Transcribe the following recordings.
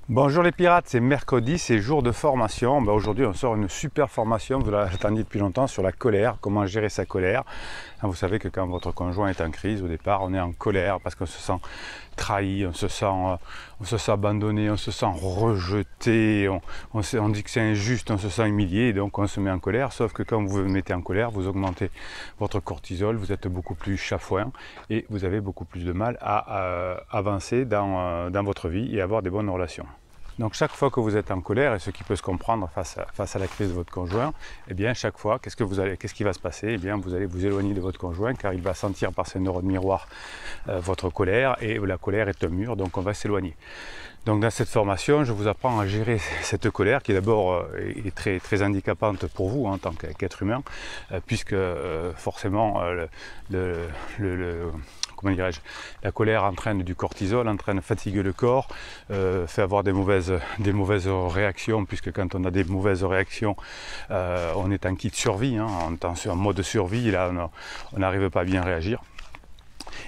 Bonjour les pirates, c'est mercredi, c'est jour de formation. Aujourd'hui on sort une super formation, vous l'attendiez depuis longtemps, sur la colère, comment gérer sa colère. Vous savez que quand votre conjoint est en crise, au départ on est en colère parce qu'on se sent trahi, on se sent abandonné, on se sent rejeté, on dit que c'est injuste, on se sent humilié et donc on se met en colère. Sauf que quand vous vous mettez en colère, vous augmentez votre cortisol, vous êtes beaucoup plus chafouin et vous avez beaucoup plus de mal à avancer dans votre vie et avoir des bonnes relations. Donc chaque fois que vous êtes en colère, et ce qui peut se comprendre face à la crise de votre conjoint, eh bien chaque fois, qu'est-ce qui va se passer? Eh bien vous allez vous éloigner de votre conjoint car il va sentir par ses neurones miroirs votre colère et la colère est un mur, donc on va s'éloigner. Donc dans cette formation, je vous apprends à gérer cette colère qui d'abord est très, très handicapante pour vous en tant qu'être humain, puisque forcément comment dirais-je, la colère entraîne du cortisol, entraîne fatiguer le corps, fait avoir des mauvaises réactions, puisque quand on a des mauvaises réactions, on est en kit survie, on est en mode survie, là on n'arrive pas à bien réagir.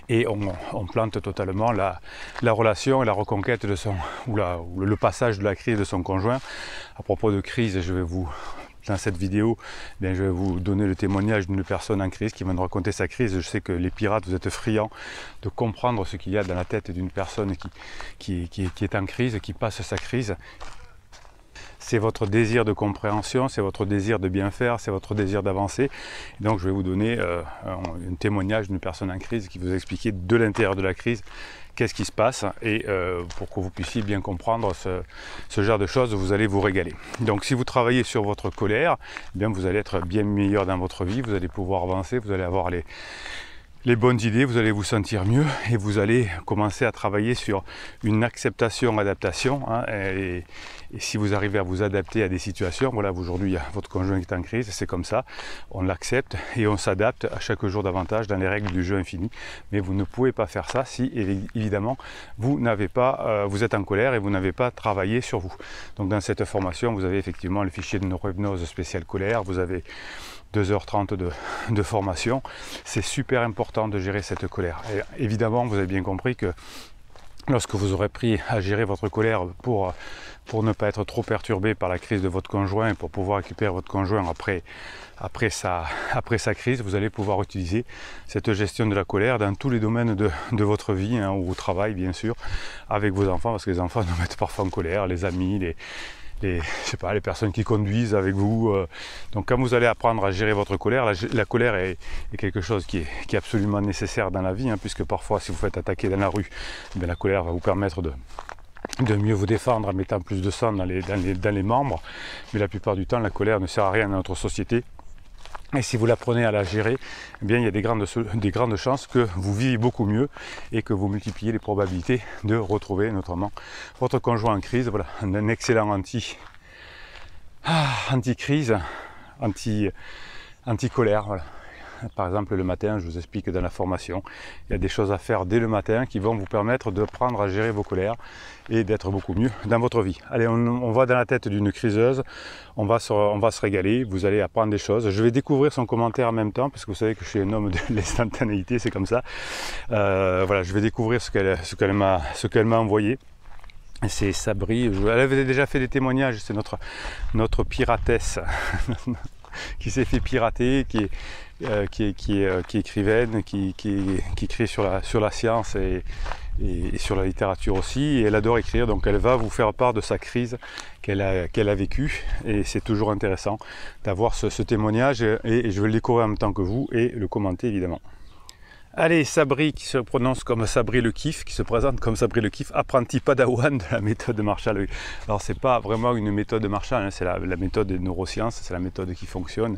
Et on plante totalement la relation et la reconquête de le passage de la crise de son conjoint. À propos de crise, dans cette vidéo, je vais vous donner le témoignage d'une personne en crise qui va nous raconter sa crise. Je sais que les pirates, vous êtes friands de comprendre ce qu'il y a dans la tête d'une personne qui est en crise, qui passe sa crise. C'est votre désir de compréhension, c'est votre désir de bien faire, c'est votre désir d'avancer. Donc je vais vous donner un témoignage d'une personne en crise qui vous explique de l'intérieur de la crise qu'est-ce qui se passe et pour que vous puissiez bien comprendre ce genre de choses, vous allez vous régaler. Donc si vous travaillez sur votre colère, eh bien, vous allez être bien meilleur dans votre vie, vous allez pouvoir avancer, vous allez avoir les bonnes idées, vous allez vous sentir mieux et vous allez commencer à travailler sur une acceptation-adaptation. Et si vous arrivez à vous adapter à des situations, voilà, aujourd'hui votre conjoint est en crise, c'est comme ça, on l'accepte et on s'adapte à chaque jour davantage dans les règles du jeu infini. Mais vous ne pouvez pas faire ça si évidemment vous êtes en colère et vous n'avez pas travaillé sur vous. Donc dans cette formation, vous avez effectivement le fichier de neurohypnose spéciale colère, vous avez 2h30 de formation. C'est super important de gérer cette colère. Et évidemment, vous avez bien compris que lorsque vous aurez appris à gérer votre colère pour ne pas être trop perturbé par la crise de votre conjoint et pour pouvoir récupérer votre conjoint après sa crise, vous allez pouvoir utiliser cette gestion de la colère dans tous les domaines de votre vie, au travail bien sûr, avec vos enfants, parce que les enfants nous mettent parfois en colère, les amis, les personnes qui conduisent avec vous. Donc quand vous allez apprendre à gérer votre colère, la colère est quelque chose qui est absolument nécessaire dans la vie, puisque parfois si vous faites attaquer dans la rue, la colère va vous permettre de mieux vous défendre en mettant plus de sang dans les membres. Mais la plupart du temps, la colère ne sert à rien dans notre société. Et si vous l'apprenez à la gérer, eh bien, il y a des grandes chances que vous viviez beaucoup mieux et que vous multipliez les probabilités de retrouver notamment votre conjoint en crise. Voilà, un excellent anti-crise, anti-colère. Voilà. Par exemple, le matin, je vous explique dans la formation, il y a des choses à faire dès le matin qui vont vous permettre d'apprendre à gérer vos colères et d'être beaucoup mieux dans votre vie. Allez, on va dans la tête d'une criseuse, on va se régaler, vous allez apprendre des choses. Je vais découvrir son commentaire en même temps, parce que vous savez que je suis un homme de l'instantanéité, c'est comme ça. Voilà, je vais découvrir ce qu'elle m'a envoyé. C'est Sabri, elle avait déjà fait des témoignages, c'est notre piratesse qui s'est fait pirater, qui est écrivaine, qui écrit sur la science et sur la littérature aussi, et elle adore écrire, donc elle va vous faire part de sa crise qu'elle a vécue, et c'est toujours intéressant d'avoir ce témoignage, et je vais le découvrir en même temps que vous, et le commenter évidemment. Allez, Sabri, qui se prononce comme Sabri le Kiff, qui se présente comme Sabri le Kiff, apprenti padawan de la méthode Marshall. Alors c'est pas vraiment une méthode Marshall, c'est la méthode des neurosciences, c'est la méthode qui fonctionne.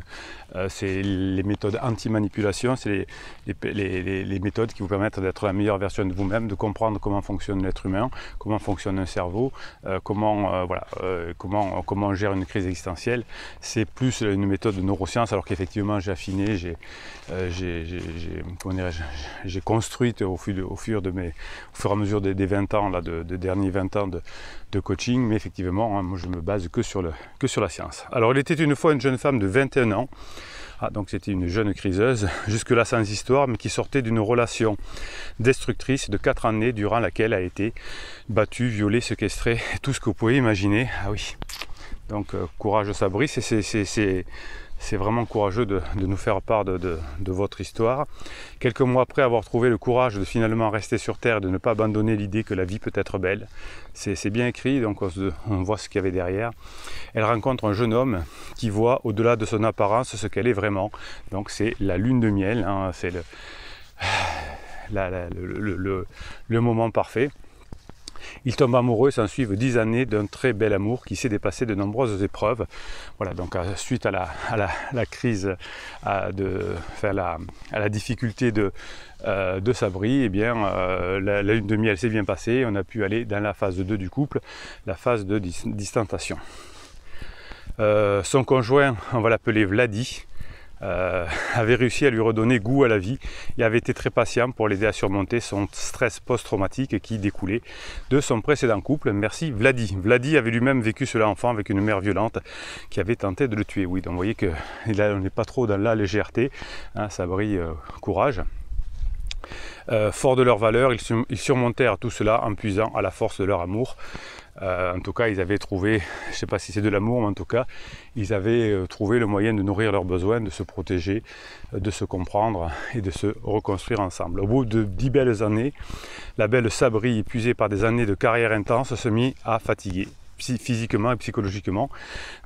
C'est les méthodes anti-manipulation, c'est les méthodes qui vous permettent d'être la meilleure version de vous-même, de comprendre comment fonctionne l'être humain, comment fonctionne un cerveau, comment on gère une crise existentielle. C'est plus une méthode de neurosciences, alors qu'effectivement j'ai affiné, j'ai construite au fur et à mesure des 20 ans, des derniers 20 ans de coaching, mais effectivement, moi je me base que sur la science. Alors il était une fois une jeune femme de 21 ans, Ah, donc c'était une jeune criseuse, jusque-là sans histoire, mais qui sortait d'une relation destructrice de 4 années durant laquelle elle a été battue, violée, séquestrée, tout ce que vous pouvez imaginer. Ah oui, donc courage Sabri, c'est vraiment courageux de nous faire part de votre histoire. Quelques mois après avoir trouvé le courage de finalement rester sur Terre, de ne pas abandonner l'idée que la vie peut être belle, c'est bien écrit, donc on voit ce qu'il y avait derrière. Elle rencontre un jeune homme qui voit au-delà de son apparence ce qu'elle est vraiment. Donc c'est la lune de miel, hein, c'est le moment parfait. Ils tombent amoureux, s'ensuivent 10 années d'un très bel amour qui s'est dépassé de nombreuses épreuves. Voilà, donc suite à la crise, à la difficulté de Sabri, eh bien, la lune de miel s'est bien passée. On a pu aller dans la phase 2 du couple, la phase de distantation. Son conjoint, on va l'appeler Vladi, avait réussi à lui redonner goût à la vie et avait été très patient pour l'aider à surmonter son stress post-traumatique qui découlait de son précédent couple. Merci Vladi. Vladi avait lui-même vécu cela enfant avec une mère violente qui avait tenté de le tuer. Oui, donc vous voyez que là on n'est pas trop dans la légèreté, hein, Sabri, courage. Forts de leurs valeurs, ils surmontèrent tout cela en puisant à la force de leur amour. En tout cas, ils avaient trouvé, je ne sais pas si c'est de l'amour, mais en tout cas, ils avaient trouvé le moyen de nourrir leurs besoins, de se protéger, de se comprendre et de se reconstruire ensemble. Au bout de 10 belles années, la belle Sabri, épuisée par des années de carrière intense, se mit à fatiguer, physiquement et psychologiquement.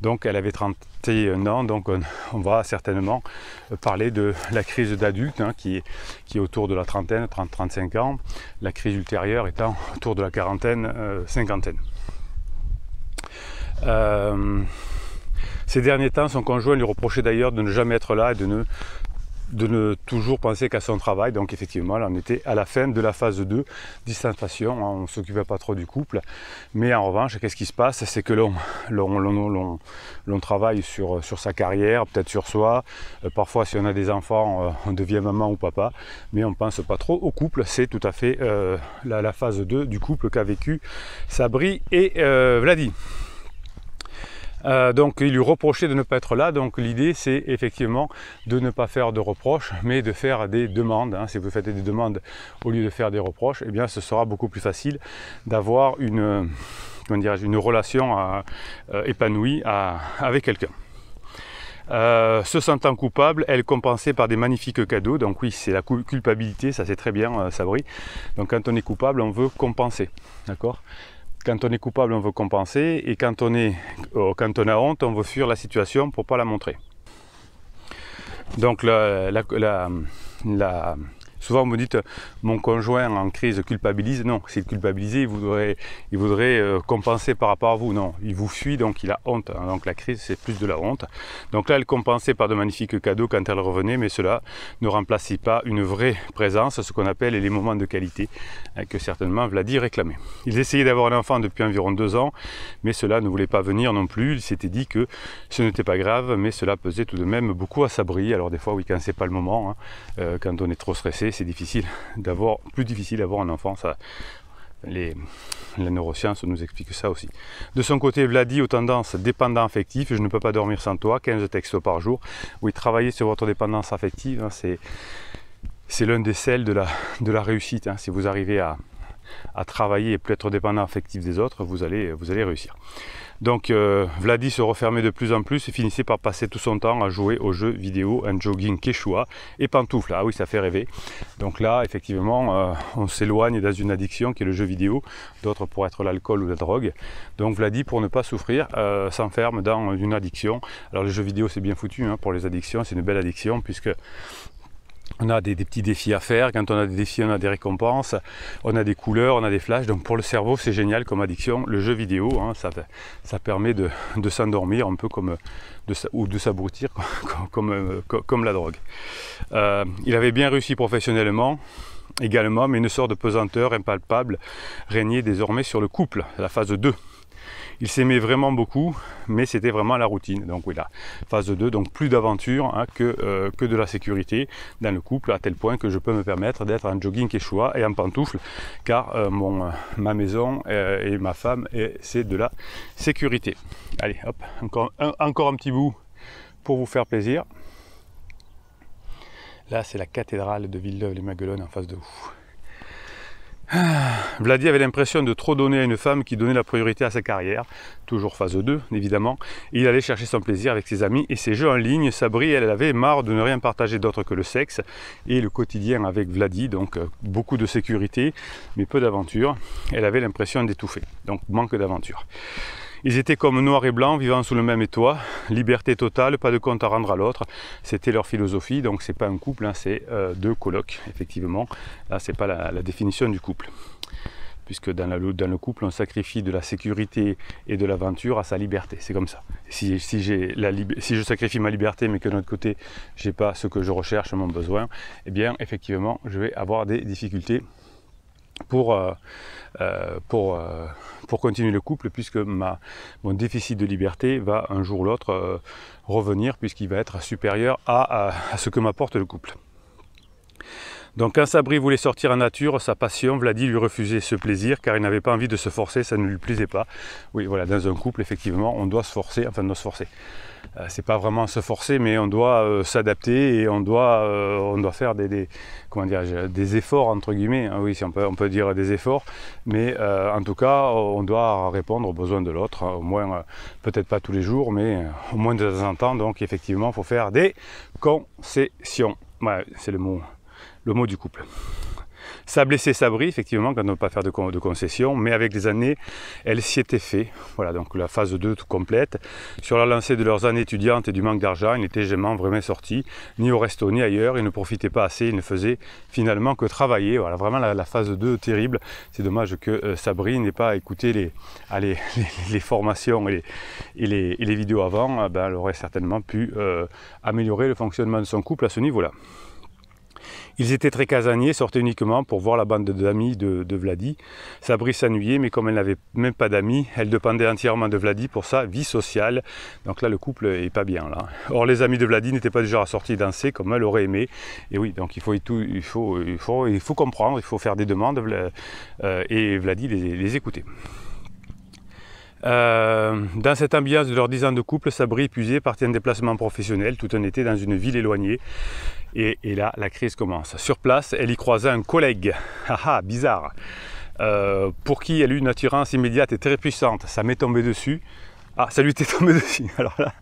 Donc elle avait 31 ans, donc on va certainement parler de la crise d'adulte, hein, qui est autour de la trentaine, 30-35 ans, la crise ultérieure étant autour de la quarantaine, cinquantaine. Ces derniers temps, son conjoint lui reprochait d'ailleurs de ne jamais être là et de ne toujours penser qu'à son travail. Donc effectivement, là on était à la fin de la phase 2, distanciation, on ne s'occupait pas trop du couple. Mais en revanche, qu'est-ce qui se passe? C'est que l'on travaille sur sa carrière, peut-être sur soi. Parfois, si on a des enfants, on devient maman ou papa. Mais on ne pense pas trop au couple. C'est tout à fait la phase 2 du couple qu'a vécu Sabri et Vladi. Donc il lui reprochait de ne pas être là, donc l'idée c'est effectivement de ne pas faire de reproches mais de faire des demandes, hein. Si vous faites des demandes au lieu de faire des reproches, eh bien ce sera beaucoup plus facile d'avoir une relation épanouie avec quelqu'un. Se sentant coupable, elle compensait par des magnifiques cadeaux. Donc oui, c'est la culpabilité, ça c'est très bien, Sabri. Donc quand on est coupable, on veut compenser, d'accord? Quand on est coupable, on veut compenser, et quand on a honte, on veut fuir la situation pour ne pas la montrer. Donc souvent vous me dites, mon conjoint en crise culpabilise. Non, s'il culpabilisait, il voudrait compenser par rapport à vous. Non, il vous fuit, donc il a honte. Donc la crise, c'est plus de la honte. Donc là, elle compensait par de magnifiques cadeaux quand elle revenait, mais cela ne remplaçait pas une vraie présence, ce qu'on appelle les moments de qualité, que certainement Vladi réclamait. Ils essayaient d'avoir un enfant depuis environ 2 ans, mais cela ne voulait pas venir non plus. Il s'était dit que ce n'était pas grave, mais cela pesait tout de même beaucoup à Sabri. Alors des fois, oui, quand c'est pas le moment, hein, quand on est trop stressé, c'est plus difficile d'avoir un enfant. Ça, la neuroscience nous explique ça aussi. De son côté, Vladi aux tendances dépendant affectif, je ne peux pas dormir sans toi, 15 textos par jour. Oui, travailler sur votre dépendance affective, hein, c'est l'un des sels de la réussite, hein. Si vous arrivez à travailler et plus être dépendant affectif des autres, vous allez réussir. Donc Vladi se refermait de plus en plus et finissait par passer tout son temps à jouer aux jeux vidéo, un jogging Quechua et pantoufles. Ah oui, ça fait rêver. Donc là, effectivement, on s'éloigne dans une addiction qui est le jeu vidéo, d'autres pour être l'alcool ou la drogue. Donc Vladi, pour ne pas souffrir, s'enferme dans une addiction. Alors les jeux vidéo, c'est bien foutu, hein, pour les addictions, c'est une belle addiction puisque on a des petits défis à faire. Quand on a des défis, on a des récompenses, on a des couleurs, on a des flashs. Donc pour le cerveau, c'est génial comme addiction. Le jeu vidéo, hein, ça permet de s'endormir un peu ou de s'abrutir comme la drogue. Il avait bien réussi professionnellement également, mais une sorte de pesanteur impalpable régnait désormais sur le couple, la phase 2. Il s'aimait vraiment beaucoup, mais c'était vraiment la routine. Donc oui, la phase 2, donc plus d'aventure, hein, que de la sécurité dans le couple, à tel point que je peux me permettre d'être en jogging Quechua et en pantoufles, car ma maison et ma femme, c'est de la sécurité. Allez, hop, encore un petit bout pour vous faire plaisir. Là, c'est la cathédrale de Villeneuve-les-Maguelones en face de vous. Vladi avait l'impression de trop donner à une femme qui donnait la priorité à sa carrière, toujours phase 2 évidemment, et il allait chercher son plaisir avec ses amis et ses jeux en ligne. Sabri, elle avait marre de ne rien partager d'autre que le sexe et le quotidien avec Vladi, donc beaucoup de sécurité mais peu d'aventure. Elle avait l'impression d'étouffer, donc manque d'aventure. Ils étaient comme noir et blanc, vivant sous le même toit, liberté totale, pas de compte à rendre à l'autre. C'était leur philosophie, donc c'est pas un couple, hein, c'est deux colocs, effectivement. Là, c'est pas la définition du couple. Puisque dans le couple, on sacrifie de la sécurité et de l'aventure à sa liberté. C'est comme ça. Si je sacrifie ma liberté, mais que de l'autre côté, j'ai pas ce que je recherche, mon besoin, eh bien, effectivement, je vais avoir des difficultés pour continuer le couple, puisque mon déficit de liberté va un jour ou l'autre revenir, puisqu'il va être supérieur à ce que m'apporte le couple. Donc quand Sabri voulait sortir en nature, sa passion, Vladi lui refusait ce plaisir car il n'avait pas envie de se forcer, ça ne lui plaisait pas. Oui, voilà, dans un couple, effectivement, on doit se forcer, enfin, on doit se forcer. C'est pas vraiment se forcer, mais on doit s'adapter et on doit faire des efforts, entre guillemets. Hein, oui, on peut dire des efforts, mais en tout cas, on doit répondre aux besoins de l'autre, au moins, peut-être pas tous les jours, mais au moins de temps en temps. Donc, effectivement, il faut faire des concessions. Ouais, c'est le mot du couple. Ça a blessé Sabri, effectivement, quand on ne peut pas faire de concessions, mais avec les années, elle s'y était fait. Voilà, donc la phase 2 tout complète. Sur la lancée de leurs années étudiantes et du manque d'argent, ils n'étaient jamais vraiment sortis, ni au resto, ni ailleurs. Ils ne profitaient pas assez, ils ne faisaient finalement que travailler. Voilà, vraiment la phase 2 terrible. C'est dommage que Sabri n'ait pas écouté les formations et les vidéos avant. Ben, elle aurait certainement pu améliorer le fonctionnement de son couple à ce niveau-là. Ils étaient très casaniers, sortaient uniquement pour voir la bande d'amis de Vladi. Sabri s'ennuyait, mais comme elle n'avait même pas d'amis, elle dépendait entièrement de Vladi pour sa vie sociale. Donc là, le couple n'est pas bien. Là. Or, les amis de Vladi n'étaient pas déjà sortis danser comme elle aurait aimé. Et oui, donc il faut comprendre, il faut faire des demandes et Vladi les écouter. Dans cette ambiance de leurs 10 ans de couple, Sabri, épuisé, partit en déplacement professionnel tout un été dans une ville éloignée. Et là, la crise commence. Sur place, elle y croisa un collègue. Haha, bizarre. Pour qui elle eut une attirance immédiate et très puissante. Ça m'est tombé dessus. Ah, ça lui était tombé dessus. Alors là...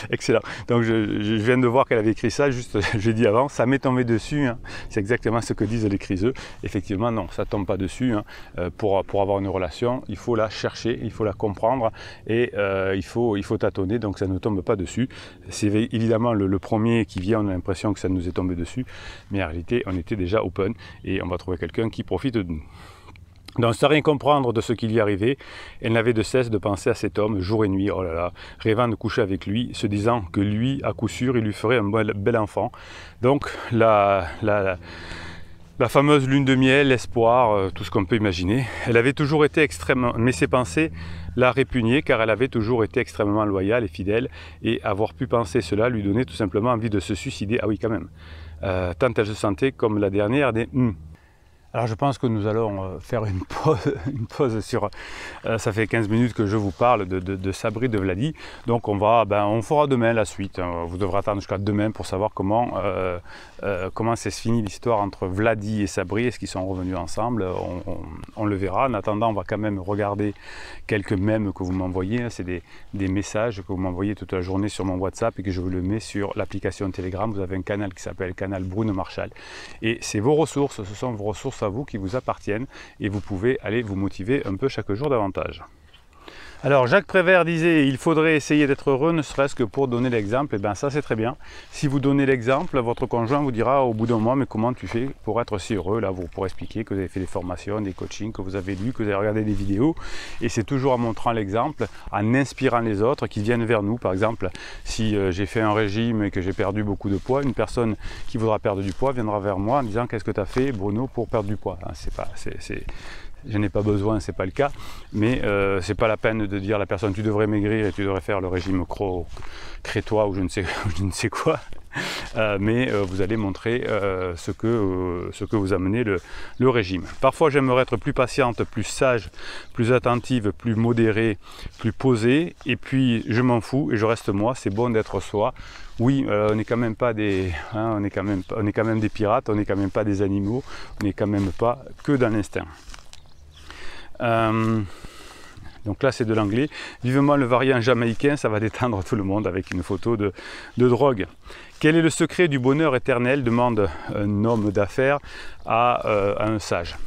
Excellent. Donc je viens de voir qu'elle avait écrit ça, juste j'ai dit avant, ça m'est tombé dessus, hein. C'est exactement ce que disent les criseux. Effectivement, non, ça ne tombe pas dessus. Hein. Pour avoir une relation, il faut la chercher, il faut la comprendre et il faut tâtonner, donc ça ne tombe pas dessus. C'est évidemment le premier qui vient, on a l'impression que ça nous est tombé dessus, mais en réalité, on était déjà open et on va trouver quelqu'un qui profite de nous. Donc sans rien comprendre de ce qui lui arrivait, elle n'avait de cesse de penser à cet homme jour et nuit, oh là là, rêvant de coucher avec lui, se disant que lui, à coup sûr, il lui ferait un bel enfant. Donc la fameuse lune de miel, l'espoir, tout ce qu'on peut imaginer. Elle avait toujours été extrêmement, mais ses pensées la répugnaient car elle avait toujours été extrêmement loyale et fidèle et avoir pu penser cela lui donnait tout simplement envie de se suicider. Ah oui, quand même. Tant elle se sentait comme la dernière des Alors je pense que nous allons faire une pause sur... ça fait 15 minutes que je vous parle de Sabri de Vladi. Donc on fera demain la suite. Vous devrez attendre jusqu'à demain pour savoir comment s'est fini l'histoire entre Vladi et Sabri. Est-ce qu'ils sont revenus ensemble? On le verra. En attendant, on va quand même regarder quelques mèmes que vous m'envoyez. C'est des messages que vous m'envoyez toute la journée sur mon WhatsApp et que je vous le mets sur l'application Telegram. Vous avez un canal qui s'appelle Canal Bruno Marchal. Et c'est vos ressources, ce sont vos ressources à vous qui vous appartiennent et vous pouvez aller vous motiver un peu chaque jour davantage. Alors Jacques Prévert disait il faudrait essayer d'être heureux ne serait-ce que pour donner l'exemple. Et bien ça c'est très bien. Si vous donnez l'exemple, votre conjoint vous dira au bout d'un mois mais comment tu fais pour être si heureux. Là vous pourrez expliquer que vous avez fait des formations, des coachings, que vous avez lu, que vous avez regardé des vidéos. Et c'est toujours en montrant l'exemple, en inspirant les autres qui viennent vers nous. Par exemple, si j'ai fait un régime et que j'ai perdu beaucoup de poids, une personne qui voudra perdre du poids viendra vers moi en disant qu'est-ce que tu as fait Bruno pour perdre du poids. je n'ai pas besoin, c'est pas le cas, mais c'est pas la peine de dire à la personne tu devrais maigrir et tu devrais faire le régime crétois ou je ne sais quoi. Mais vous allez montrer ce que vous amenez le régime. Parfois j'aimerais être plus patiente, plus sage, plus attentive, plus modérée, plus posée, et puis je m'en fous et je reste moi, c'est bon d'être soi. Oui, on n'est quand même pas des, hein, on est quand même des pirates, on n'est quand même pas des animaux, on n'est quand même pas que dans l'instinct. Donc là c'est de l'anglais. Vivement le variant jamaïcain, ça va détendre tout le monde avec une photo de drogue. Quel est le secret du bonheur éternel, demande un homme d'affaires à un sage.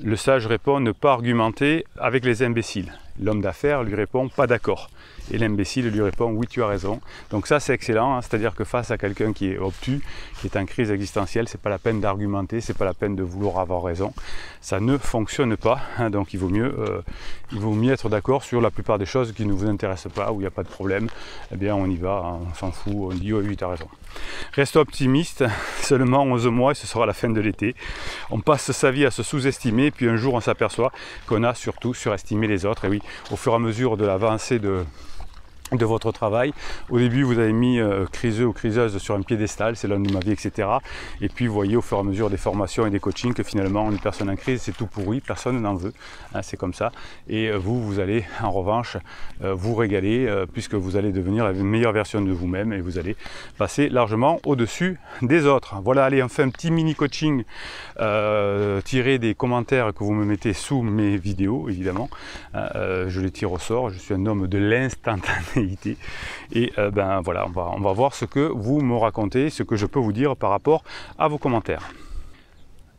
Le sage répond ne pas argumenter avec les imbéciles. L'homme d'affaires lui répond pas d'accord. Et l'imbécile lui répond oui tu as raison. Donc ça c'est excellent, hein, c'est-à-dire que face à quelqu'un qui est obtus, qui est en crise existentielle, c'est pas la peine d'argumenter, c'est pas la peine de vouloir avoir raison. Ça ne fonctionne pas, hein, donc il vaut mieux être d'accord sur la plupart des choses qui ne vous intéressent pas, où il n'y a pas de problème. Eh bien on y va, hein, on s'en fout, on dit oui tu as raison. Reste optimiste, seulement 11 mois et ce sera la fin de l'été. On passe sa vie à se sous-estimer, puis un jour on s'aperçoit qu'on a surtout surestimé les autres. Et oui, au fur et à mesure de l'avancée de votre travail. Au début, vous avez mis criseux ou criseuse sur un piédestal, c'est l'homme de ma vie, etc. Et puis, vous voyez au fur et à mesure des formations et des coachings que finalement, une personne en crise, c'est tout pourri, personne n'en veut. Hein, c'est comme ça. Et vous allez en revanche vous régaler puisque vous allez devenir la meilleure version de vous-même et vous allez passer largement au-dessus des autres. Voilà, allez, on fait un petit mini coaching tiré des commentaires que vous me mettez sous mes vidéos, évidemment. Je les tire au sort, je suis un homme de l'instantané. Et ben voilà, on va voir ce que vous me racontez, ce que je peux vous dire par rapport à vos commentaires.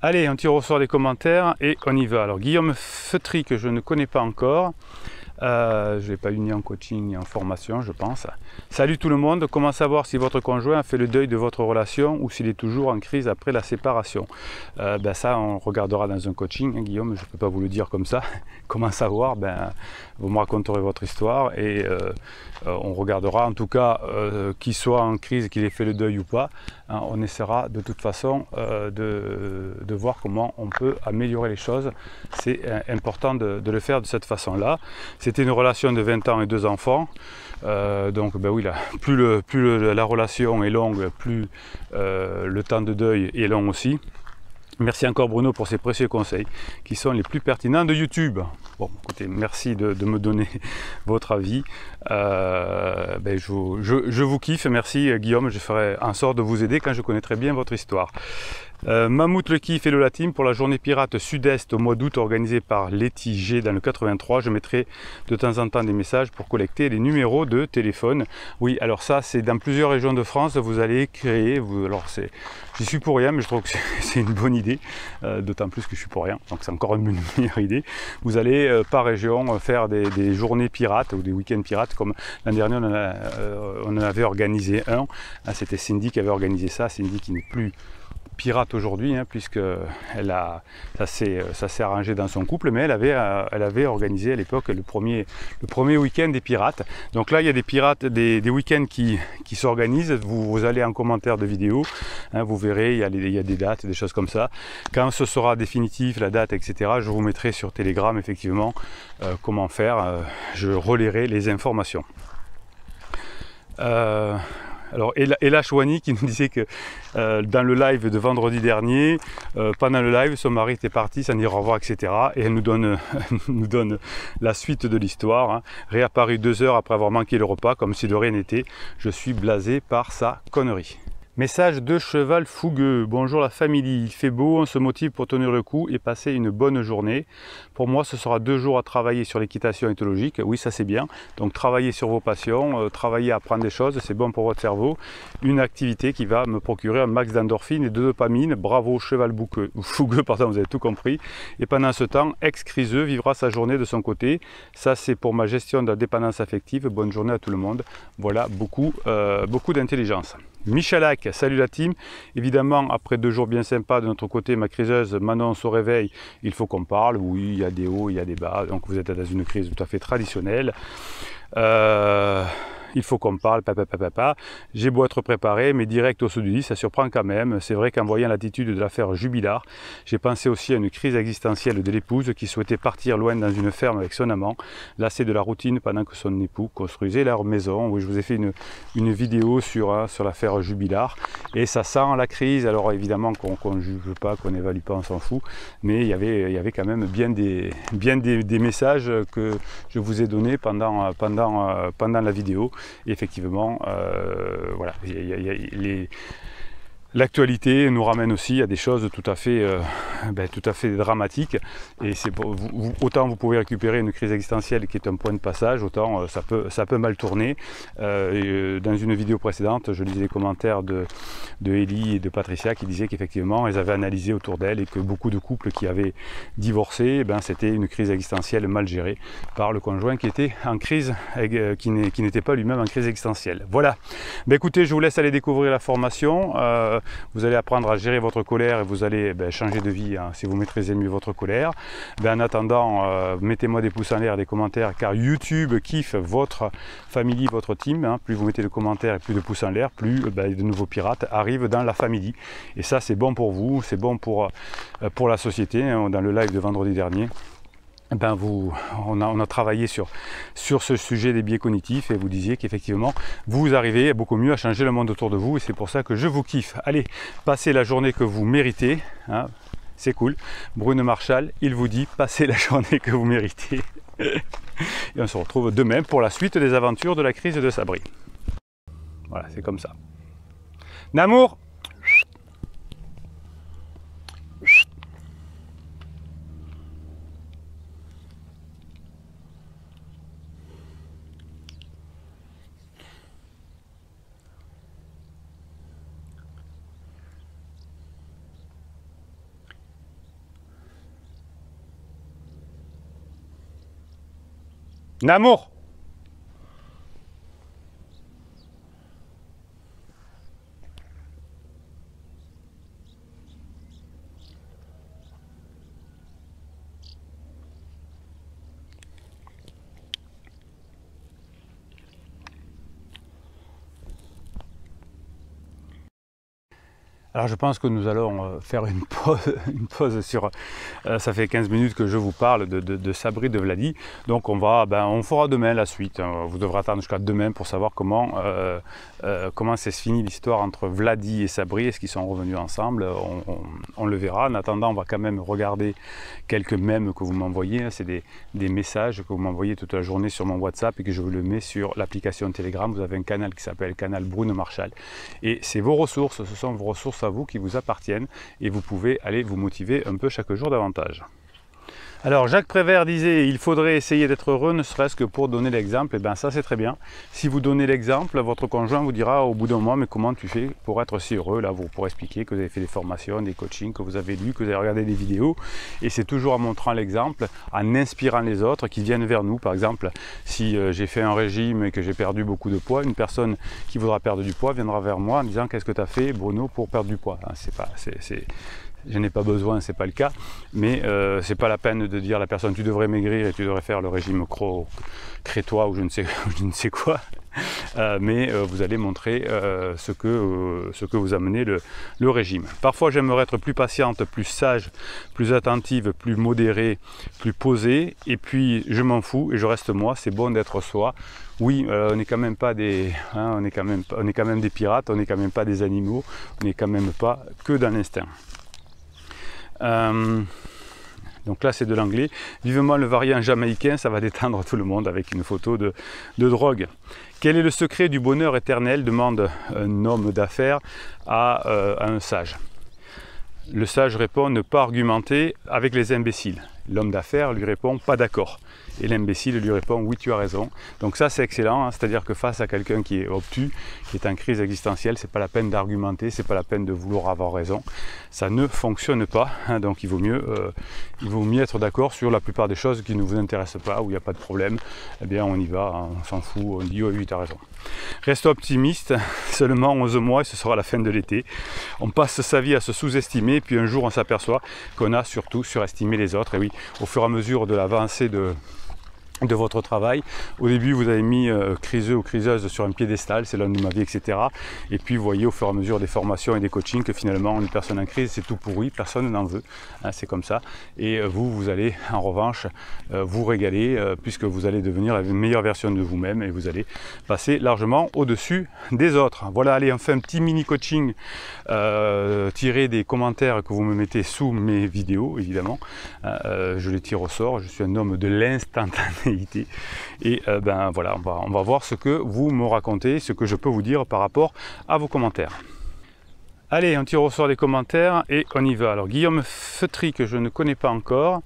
Allez, on tire au sort des commentaires et on y va. Alors Guillaume Feutry, que je ne connais pas encore, je ne l'ai pas eu ni en coaching ni en formation, je pense. Salut tout le monde, comment savoir si votre conjoint a fait le deuil de votre relation ou s'il est toujours en crise après la séparation? Ben ça, on regardera dans un coaching, hein, Guillaume, je ne peux pas vous le dire comme ça. Comment savoir? Ben, vous me raconterez votre histoire et on regardera, en tout cas, qu'il soit en crise, qu'il ait fait le deuil ou pas. Hein, on essaiera de toute façon de voir comment on peut améliorer les choses. C'est important de le faire de cette façon-là. C'était une relation de 20 ans et 2 enfants. Donc ben oui, là, plus la relation est longue, plus le temps de deuil est long aussi. Merci encore Bruno pour ces précieux conseils qui sont les plus pertinents de YouTube. Bon, écoutez, merci de me donner votre avis. Ben je vous kiffe, merci Guillaume, je ferai en sorte de vous aider quand je connaîtrai bien votre histoire. Mammouth le kiff et le team pour la journée pirate sud-est au mois d'août organisée par Letty G dans le 83. Je mettrai de temps en temps des messages pour collecter les numéros de téléphone. Oui, alors ça c'est dans plusieurs régions de France, vous allez créer, j'y suis pour rien mais je trouve que c'est une bonne idée, d'autant plus que je suis pour rien, donc c'est encore une meilleure idée. Vous allez par région faire des journées pirates ou des week-ends pirates comme l'an dernier on en avait organisé un. C'était Cindy qui avait organisé ça, Cindy qui n'est plus pirate aujourd'hui, hein, puisque ça s'est arrangé dans son couple, mais elle avait organisé à l'époque le premier week-end des pirates. Donc là il y a des pirates, des week-ends qui s'organisent, vous allez en commentaire de vidéo, hein, vous verrez, il y a des dates, des choses comme ça. Quand ce sera définitif, la date, etc., je vous mettrai sur Telegram effectivement comment faire, je relayerai les informations. Alors Ella Chouani qui nous disait que dans le live de vendredi dernier, pendant le live, son mari était parti, s'en dire au revoir, etc. Et elle nous donne la suite de l'histoire. Hein. Réapparu 2 heures après avoir manqué le repas, comme si de rien n'était. Je suis blasé par sa connerie. Message de cheval fougueux. Bonjour la famille, il fait beau, on se motive pour tenir le coup et passer une bonne journée. Pour moi, ce sera 2 jours à travailler sur l'équitation éthologique. Oui, ça c'est bien. Donc travailler sur vos passions, travailler à apprendre des choses, c'est bon pour votre cerveau. Une activité qui va me procurer un max d'endorphine et de dopamine. Bravo cheval fougueux, pardon, vous avez tout compris. Et pendant ce temps, ex-criseux vivra sa journée de son côté. Ça c'est pour ma gestion de la dépendance affective. Bonne journée à tout le monde. Voilà, beaucoup d'intelligence. Michalak, salut la team. Évidemment, après 2 jours bien sympas de notre côté, ma criseuse m'annonce au réveil, il faut qu'on parle. Oui, il y a des hauts, il y a des bas. Donc vous êtes dans une crise tout à fait traditionnelle. il faut qu'on parle, papa. J'ai beau être préparé, mais direct au saut du lit, ça surprend quand même. C'est vrai qu'en voyant l'attitude de l'affaire Jubilard, j'ai pensé aussi à une crise existentielle de l'épouse qui souhaitait partir loin dans une ferme avec son amant, lassée de la routine pendant que son époux construisait leur maison. Oui, je vous ai fait une vidéo sur l'affaire Jubilard, et ça sent la crise. Alors évidemment qu'on ne juge pas, qu'on n'évalue pas, on s'en fout, mais il y avait quand même bien des messages que je vous ai donnés pendant la vidéo. Et effectivement, voilà, l'actualité nous ramène aussi à des choses tout à fait dramatiques, et c'est autant vous pouvez récupérer une crise existentielle qui est un point de passage, autant ça peut mal tourner. Dans une vidéo précédente, je lisais les commentaires de Ellie et de Patricia qui disaient qu'effectivement elles avaient analysé autour d'elles et que beaucoup de couples qui avaient divorcé, c'était une crise existentielle mal gérée par le conjoint qui était en crise, qui n'était pas lui-même en crise existentielle. Voilà. Écoutez, je vous laisse aller découvrir la formation. Vous allez apprendre à gérer votre colère et vous allez changer de vie si vous maîtrisez mieux votre colère. En attendant, mettez-moi des pouces en l'air, des commentaires, car YouTube kiffe votre famille, votre team. Plus vous mettez de commentaires et plus de pouces en l'air, plus de nouveaux pirates arrivent dans la famille. Et ça, c'est bon pour vous, c'est bon pour la société. Dans le live de vendredi dernier, on a travaillé sur ce sujet des biais cognitifs, et vous disiez qu'effectivement vous arrivez beaucoup mieux à changer le monde autour de vous, et c'est pour ça que je vous kiffe. Allez, passez la journée que vous méritez, c'est cool. Bruno Marchal, il vous dit passez la journée que vous méritez. Et on se retrouve demain pour la suite des aventures de la crise de Sabri. Voilà, c'est comme ça. Namour. Namour. Alors je pense que nous allons faire une pause sur... ça fait 15 minutes que je vous parle de Sabri de Vladi. Donc on fera demain la suite. Vous devrez attendre jusqu'à demain pour savoir comment s'est fini l'histoire entre Vladi et Sabri. Est-ce qu'ils sont revenus ensemble? On le verra. En attendant, on va quand même regarder quelques mèmes que vous m'envoyez. C'est des messages que vous m'envoyez toute la journée sur mon WhatsApp et que je vous le mets sur l'application Telegram. Vous avez un canal qui s'appelle Canal Bruno Marchal. Et c'est vos ressources, ce sont vos ressources à vous qui vous appartiennent, et vous pouvez aller vous motiver un peu chaque jour davantage. Alors Jacques Prévert disait il faudrait essayer d'être heureux, ne serait-ce que pour donner l'exemple. Et bien ça c'est très bien. Si vous donnez l'exemple, votre conjoint vous dira au bout d'un mois mais comment tu fais pour être si heureux. Là vous pourrez expliquer que vous avez fait des formations, des coachings, que vous avez lu, que vous avez regardé des vidéos. Et c'est toujours en montrant l'exemple, en inspirant les autres qui viennent vers nous. Par exemple, si j'ai fait un régime et que j'ai perdu beaucoup de poids, une personne qui voudra perdre du poids viendra vers moi en disant qu'est-ce que tu as fait Bruno pour perdre du poids. Je n'ai pas besoin, c'est pas le cas, mais c'est pas la peine de dire à la personne tu devrais maigrir et tu devrais faire le régime crétois ou je ne sais quoi, mais vous allez montrer ce que vous amenez le régime. Parfois j'aimerais être plus patiente, plus sage, plus attentive, plus modérée, plus posée, et puis je m'en fous et je reste moi, c'est bon d'être soi. Oui, on n'est quand même pas on est quand même des pirates, on n'est quand même pas des animaux, on n'est quand même pas que dans l'instinct. Donc là c'est de l'anglais. Vivement le variant jamaïcain, ça va détendre tout le monde avec une photo de drogue. Quel est le secret du bonheur éternel, demande un homme d'affaires à un sage. Le sage répond ne pas argumenter avec les imbéciles. L'homme d'affaires lui répond pas d'accord. Et l'imbécile lui répond oui tu as raison. Donc ça c'est excellent, c'est-à-dire que face à quelqu'un qui est obtus, qui est en crise existentielle, c'est pas la peine d'argumenter, c'est pas la peine de vouloir avoir raison. Ça ne fonctionne pas, donc il vaut mieux être d'accord sur la plupart des choses qui ne vous intéressent pas, où il n'y a pas de problème. Eh bien on y va, on s'en fout, on dit oh, oui tu as raison. Reste optimiste, seulement 11 mois et ce sera la fin de l'été. On passe sa vie à se sous-estimer, puis un jour on s'aperçoit qu'on a surtout surestimé les autres. Et oui, au fur et à mesure de l'avancée de votre travail. Au début, vous avez mis criseux ou criseuse sur un piédestal, c'est l'homme de ma vie, etc. Et puis, vous voyez au fur et à mesure des formations et des coachings que finalement, une personne en crise, c'est tout pourri, personne n'en veut. Hein, c'est comme ça. Et vous allez en revanche vous régaler puisque vous allez devenir la meilleure version de vous-même et vous allez passer largement au-dessus des autres. Voilà, allez, on fait un petit mini coaching tiré des commentaires que vous me mettez sous mes vidéos, évidemment. Je les tire au sort, je suis un homme de l'instantanéité. Et ben voilà, on va voir ce que vous me racontez, ce que je peux vous dire par rapport à vos commentaires. Allez, on tire au sort des commentaires et on y va. Alors Guillaume Feutry, que je ne connais pas encore,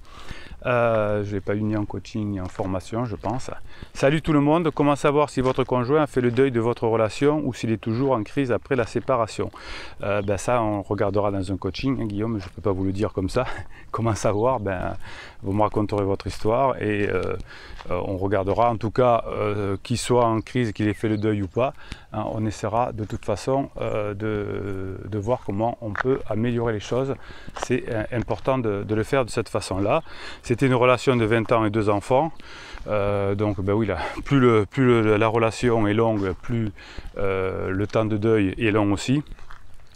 je ne l'ai pas eu ni en coaching ni en formation, je pense. Salut tout le monde, comment savoir si votre conjoint a fait le deuil de votre relation ou s'il est toujours en crise après la séparation? Ben ça, on regardera dans un coaching, hein, Guillaume, je ne peux pas vous le dire comme ça. Comment savoir? Ben, vous me raconterez votre histoire et on regardera, en tout cas, qu'il soit en crise, qu'il ait fait le deuil ou pas. Hein, on essaiera de toute façon de voir comment on peut améliorer les choses. C'est important de le faire de cette façon-là. C'était une relation de 20 ans et 2 enfants. Donc ben oui, là, plus la relation est longue, plus le temps de deuil est long aussi.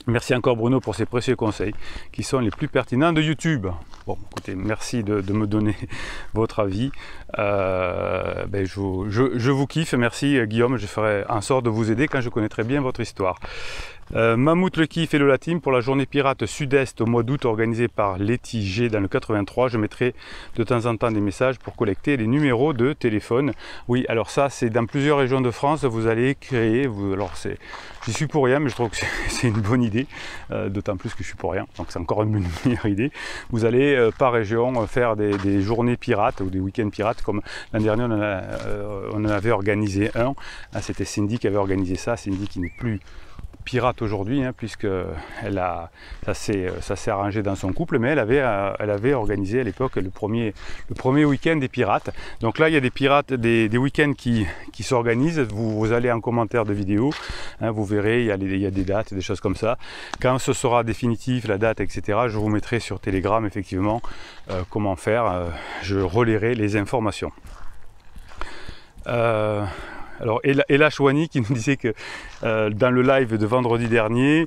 Merci encore Bruno pour ces précieux conseils qui sont les plus pertinents de YouTube. Bon, écoutez, merci de me donner votre avis. Ben je vous kiffe, merci Guillaume, je ferai en sorte de vous aider quand je connaîtrai bien votre histoire. Mammouth le kiff et le team pour la journée pirate sud-est au mois d'août organisée par Letty G dans le 83. Je mettrai de temps en temps des messages pour collecter les numéros de téléphone. Oui, alors ça c'est dans plusieurs régions de France, vous allez créer, j'y suis pour rien mais je trouve que c'est une bonne idée, d'autant plus que je suis pour rien, donc c'est encore une meilleure idée. Vous allez par région faire des journées pirates ou des week-ends pirates comme l'an dernier on en avait organisé un. C'était Cindy qui avait organisé ça, Cindy qui n'est plus pirate aujourd'hui, hein, puisque ça s'est arrangé dans son couple, mais elle avait organisé à l'époque le premier week-end des pirates. Donc là il y a des pirates, des week-ends qui s'organisent, vous allez en commentaire de vidéo, hein, vous verrez, il y a des dates, des choses comme ça. Quand ce sera définitif, la date, etc., je vous mettrai sur Telegram effectivement comment faire, je relayerai les informations. Alors Ella Chouani qui nous disait que dans le live de vendredi dernier,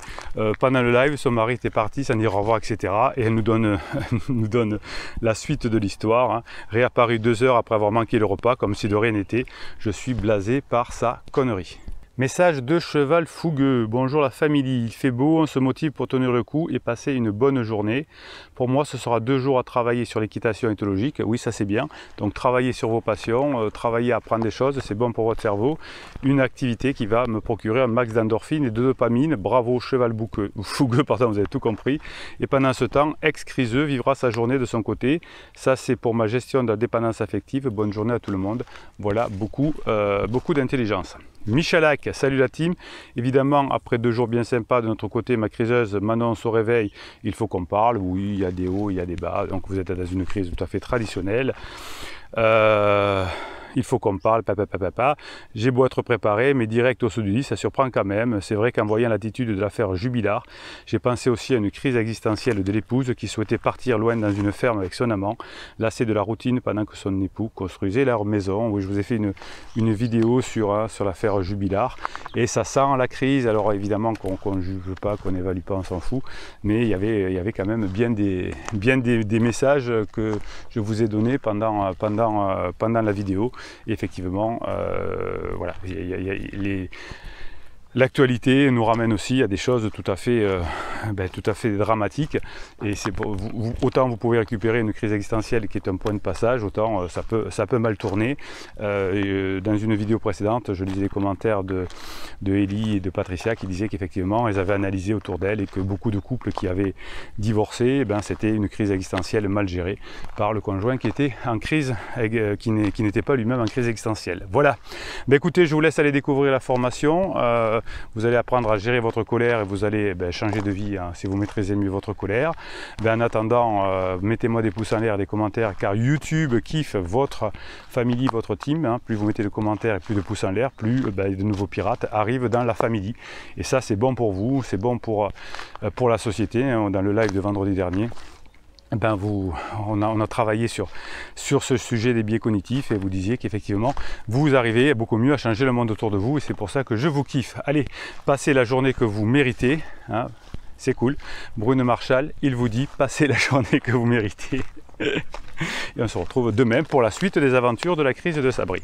pendant le live, son mari était parti, s'en dire au revoir, etc. Et elle nous donne la suite de l'histoire. Hein. Réapparu 2 heures après avoir manqué le repas, comme si de rien n'était. Je suis blasé par sa connerie. Message de cheval fougueux. Bonjour la famille, il fait beau, on se motive pour tenir le coup et passer une bonne journée. Pour moi, ce sera 2 jours à travailler sur l'équitation éthologique. Oui, ça c'est bien. Donc travailler sur vos passions, travailler à apprendre des choses, c'est bon pour votre cerveau. Une activité qui va me procurer un max d'endorphine et de dopamine. Bravo cheval fougueux, pardon, vous avez tout compris. Et pendant ce temps, ex-criseux vivra sa journée de son côté. Ça c'est pour ma gestion de la dépendance affective. Bonne journée à tout le monde. Voilà, beaucoup d'intelligence. Michalak, salut la team. Évidemment, après 2 jours bien sympas de notre côté, ma criseuse m'annonce au réveil, il faut qu'on parle. Oui, il y a des hauts, il y a des bas. Donc vous êtes dans une crise tout à fait traditionnelle. Il faut qu'on parle, papa. J'ai beau être préparé, mais direct au sud du lit, ça surprend quand même. C'est vrai qu'en voyant l'attitude de l'affaire Jubilard, j'ai pensé aussi à une crise existentielle de l'épouse qui souhaitait partir loin dans une ferme avec son amant, lassée de la routine pendant que son époux construisait leur maison. Oui, je vous ai fait une vidéo sur l'affaire Jubilard, et ça sent la crise. Alors évidemment qu'on ne juge pas, qu'on n'évalue pas, on s'en fout, mais il y avait quand même bien des messages que je vous ai donnés pendant la vidéo. Et effectivement, voilà, l'actualité nous ramène aussi à des choses tout à fait dramatiques. Et c'est autant vous pouvez récupérer une crise existentielle qui est un point de passage, autant ça peut mal tourner. Dans une vidéo précédente, je lisais les commentaires de Ellie et de Patricia qui disaient qu'effectivement, elles avaient analysé autour d'elles et que beaucoup de couples qui avaient divorcé, c'était une crise existentielle mal gérée par le conjoint qui était en crise, qui n'était pas lui-même en crise existentielle. Voilà. Écoutez, je vous laisse aller découvrir la formation. Vous allez apprendre à gérer votre colère et vous allez changer de vie, hein, si vous maîtrisez mieux votre colère. En attendant, mettez-moi des pouces en l'air, des commentaires, car YouTube kiffe votre famille, votre team. Hein. Plus vous mettez de commentaires et plus de pouces en l'air, plus de nouveaux pirates arrivent dans la famille. Et ça, c'est bon pour vous, c'est bon pour la société. Hein, dans le live de vendredi dernier, ben on a travaillé sur ce sujet des biais cognitifs et vous disiez qu'effectivement vous arrivez beaucoup mieux à changer le monde autour de vous et c'est pour ça que je vous kiffe. Allez, passez la journée que vous méritez, hein, c'est cool. Brune Marshall, il vous dit passez la journée que vous méritez. Et on se retrouve demain pour la suite des aventures de la crise de Sabri.